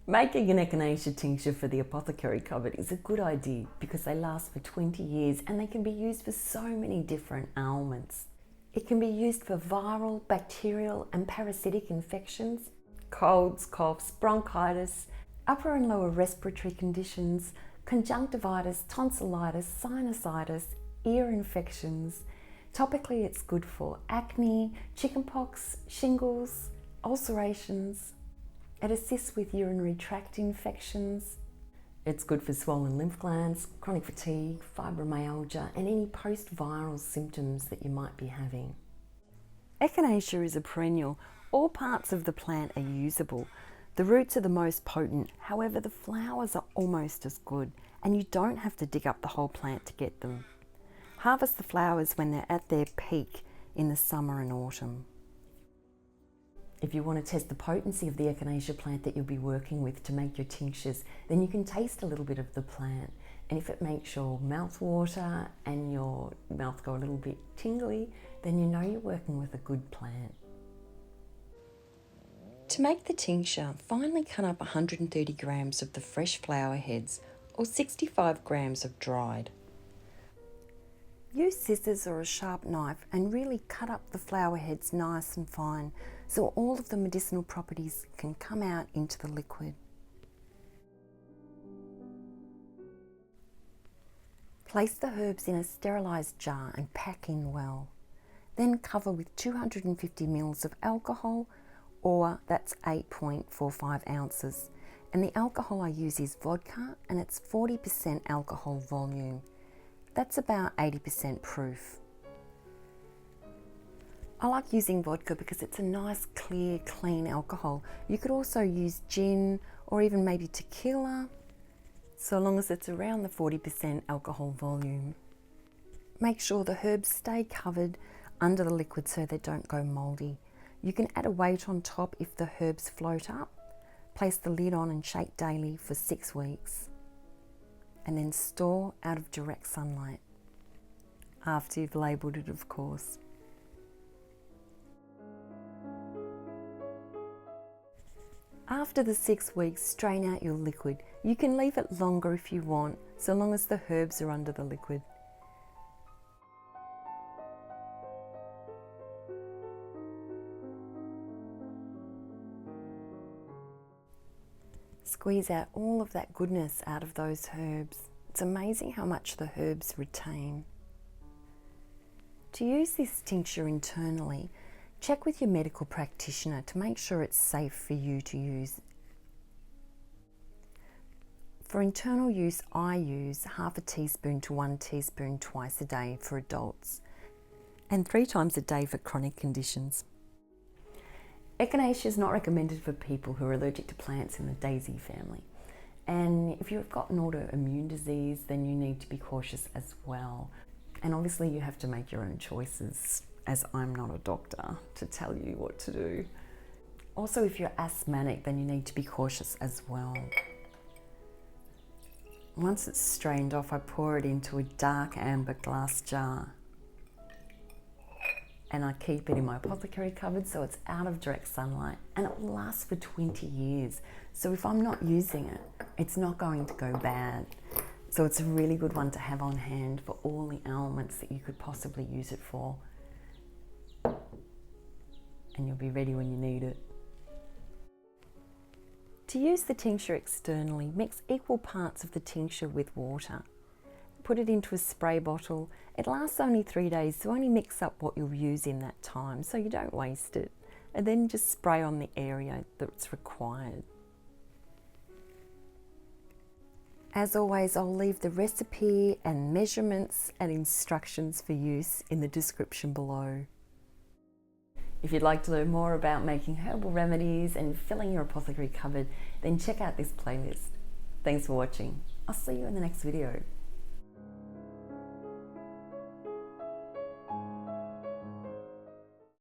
Making an Echinacea tincture for the Apothecary cupboard is a good idea because they last for 20 years and they can be used for so many different ailments. It can be used for viral, bacterial and parasitic infections, colds, coughs, bronchitis, upper and lower respiratory conditions, conjunctivitis, tonsillitis, sinusitis, ear infections. Topically it's good for acne, chickenpox, shingles, ulcerations. It assists with urinary tract infections. It's good for swollen lymph glands, chronic fatigue, fibromyalgia, and any post-viral symptoms that you might be having. Echinacea is a perennial. All parts of the plant are usable. The roots are the most potent, however the flowers are almost as good, and you don't have to dig up the whole plant to get them. Harvest the flowers when they're at their peak in the summer and autumn. If you want to test the potency of the Echinacea plant that you'll be working with to make your tinctures, then you can taste a little bit of the plant. And if it makes your mouth water and your mouth go a little bit tingly, then you know you're working with a good plant. To make the tincture, finely cut up 130 grams of the fresh flower heads or 65 grams of dried. Use scissors or a sharp knife and really cut up the flower heads nice and fine so all of the medicinal properties can come out into the liquid. Place the herbs in a sterilised jar and pack in well. Then cover with 250 ml of alcohol, or that's 8.45 ounces. And the alcohol I use is vodka and it's 40% alcohol volume. That's about 80% proof. I like using vodka because it's a nice, clear, clean alcohol. You could also use gin or even maybe tequila, so long as it's around the 40% alcohol volume. Make sure the herbs stay covered under the liquid so they don't go mouldy. You can add a weight on top if the herbs float up. Place the lid on and shake daily for 6 weeks. And then store out of direct sunlight. After you've labelled it, of course. After the 6 weeks, strain out your liquid. You can leave it longer if you want, so long as the herbs are under the liquid. Squeeze out all of that goodness out of those herbs. It's amazing how much the herbs retain. To use this tincture internally, check with your medical practitioner to make sure it's safe for you to use. For internal use, I use half a teaspoon to 1 teaspoon twice a day for adults and 3 times a day for chronic conditions. Echinacea is not recommended for people who are allergic to plants in the daisy family. And if you've got an autoimmune disease, then you need to be cautious as well. And obviously you have to make your own choices, as I'm not a doctor to tell you what to do. Also, if you're asthmatic, then you need to be cautious as well. Once it's strained off, I pour it into a dark amber glass jar. And I keep it in my apothecary cupboard so it's out of direct sunlight, and it will last for 20 years. So if I'm not using it, it's not going to go bad. So it's a really good one to have on hand for all the ailments that you could possibly use it for. And you'll be ready when you need it. To use the tincture externally, mix equal parts of the tincture with water. Put it into a spray bottle. It lasts only 3 days, so only mix up what you'll use in that time so you don't waste it. And then just spray on the area that's required. As always, I'll leave the recipe and measurements and instructions for use in the description below. If you'd like to learn more about making herbal remedies and filling your apothecary cupboard, then check out this playlist. Thanks for watching. I'll see you in the next video.